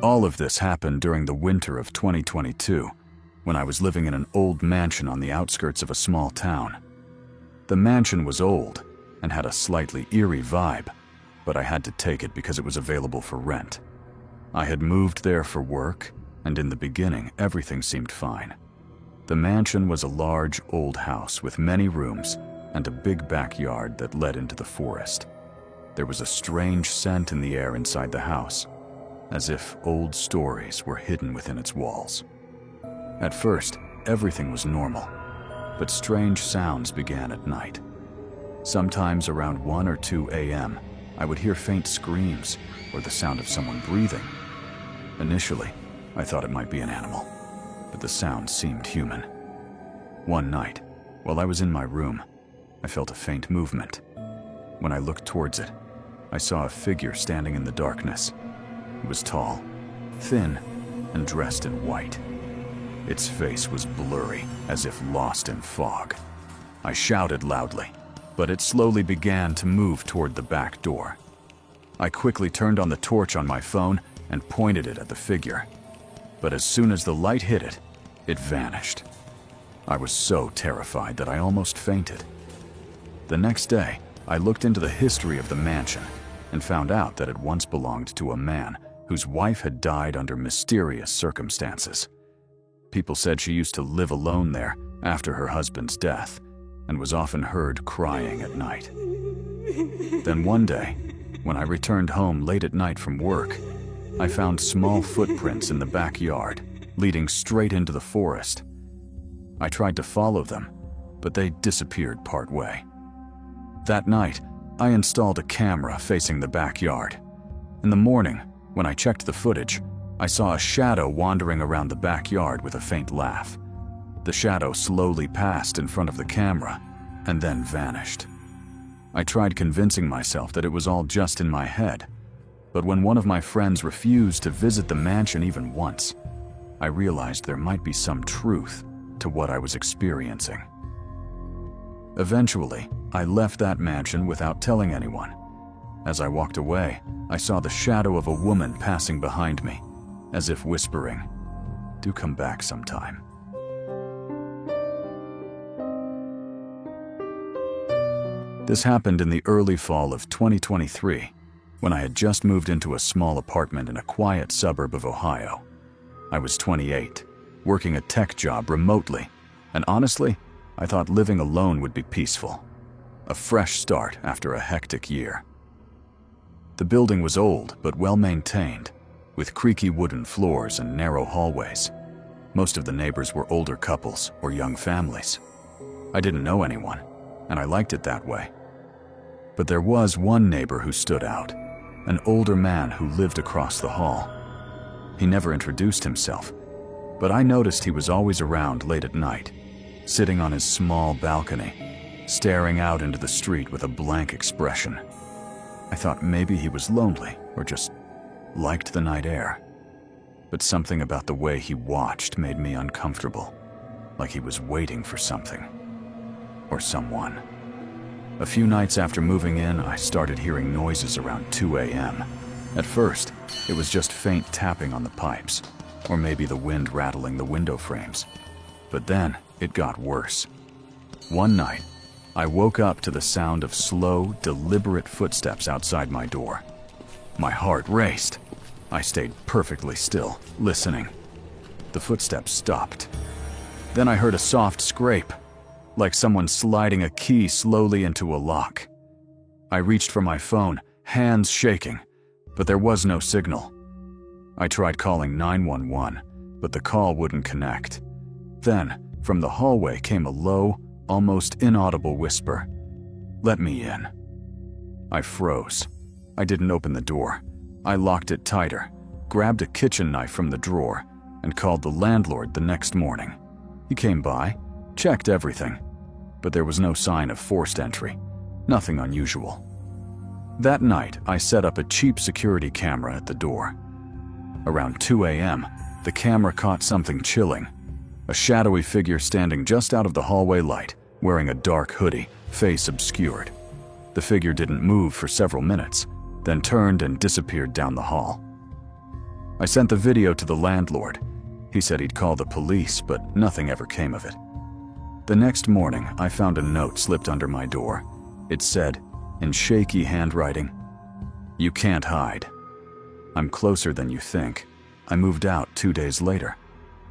All of this happened during the winter of 2022, when I was living in an old mansion on the outskirts of a small town. The mansion was old and had a slightly eerie vibe, but I had to take it because it was available for rent. I had moved there for work, and in the beginning, everything seemed fine. The mansion was a large, old house with many rooms and a big backyard that led into the forest. There was a strange scent in the air inside the house, as if old stories were hidden within its walls. At first, everything was normal, but strange sounds began at night. Sometimes around 1 or 2 a.m., I would hear faint screams or the sound of someone breathing. Initially, I thought it might be an animal, but the sound seemed human. One night, while I was in my room, I felt a faint movement. When I looked towards it, I saw a figure standing in the darkness. It was tall, thin, and dressed in white. Its face was blurry, as if lost in fog. I shouted loudly, but it slowly began to move toward the back door. I quickly turned on the torch on my phone and pointed it at the figure. But as soon as the light hit it, it vanished. I was so terrified that I almost fainted. The next day, I looked into the history of the mansion and found out that it once belonged to a man whose wife had died under mysterious circumstances. People said she used to live alone there after her husband's death and was often heard crying at night. Then one day, when I returned home late at night from work, I found small footprints in the backyard leading straight into the forest. I tried to follow them, but they disappeared partway. That night, I installed a camera facing the backyard. In the morning, when I checked the footage, I saw a shadow wandering around the backyard with a faint laugh. The shadow slowly passed in front of the camera and then vanished. I tried convincing myself that it was all just in my head, but when one of my friends refused to visit the mansion even once, I realized there might be some truth to what I was experiencing. Eventually, I left that mansion without telling anyone. As I walked away, I saw the shadow of a woman passing behind me, as if whispering, "Do come back sometime." This happened in the early fall of 2023, when I had just moved into a small apartment in a quiet suburb of Ohio. I was 28, working a tech job remotely, and honestly, I thought living alone would be peaceful. A fresh start after a hectic year. The building was old but well-maintained, with creaky wooden floors and narrow hallways. Most of the neighbors were older couples or young families. I didn't know anyone, and I liked it that way. But there was one neighbor who stood out, an older man who lived across the hall. He never introduced himself, but I noticed he was always around late at night, sitting on his small balcony, staring out into the street with a blank expression. I thought maybe he was lonely or just liked the night air. But something about the way he watched made me uncomfortable, like he was waiting for something or someone. A few nights after moving in, I started hearing noises around 2 a.m. At first, it was just faint tapping on the pipes, or maybe the wind rattling the window frames. But then, it got worse. One night, I woke up to the sound of slow, deliberate footsteps outside my door. My heart raced. I stayed perfectly still, listening. The footsteps stopped. Then I heard a soft scrape, like someone sliding a key slowly into a lock. I reached for my phone, hands shaking, but there was no signal. I tried calling 911, but the call wouldn't connect. Then, from the hallway came a low, almost inaudible whisper, "Let me in." I froze. I didn't open the door. I locked it tighter, grabbed a kitchen knife from the drawer, and called the landlord the next morning. He came by, checked everything, but there was no sign of forced entry, nothing unusual. That night, I set up a cheap security camera at the door. Around 2 a.m., the camera caught something chilling, a shadowy figure standing just out of the hallway light, wearing a dark hoodie, face obscured. The figure didn't move for several minutes, then turned and disappeared down the hall. I sent the video to the landlord. He said he'd call the police, but nothing ever came of it. The next morning, I found a note slipped under my door. It said, in shaky handwriting, "You can't hide. I'm closer than you think. I moved out 2 days later.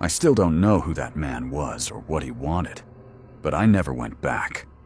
I still don't know who that man was or what he wanted, but I never went back."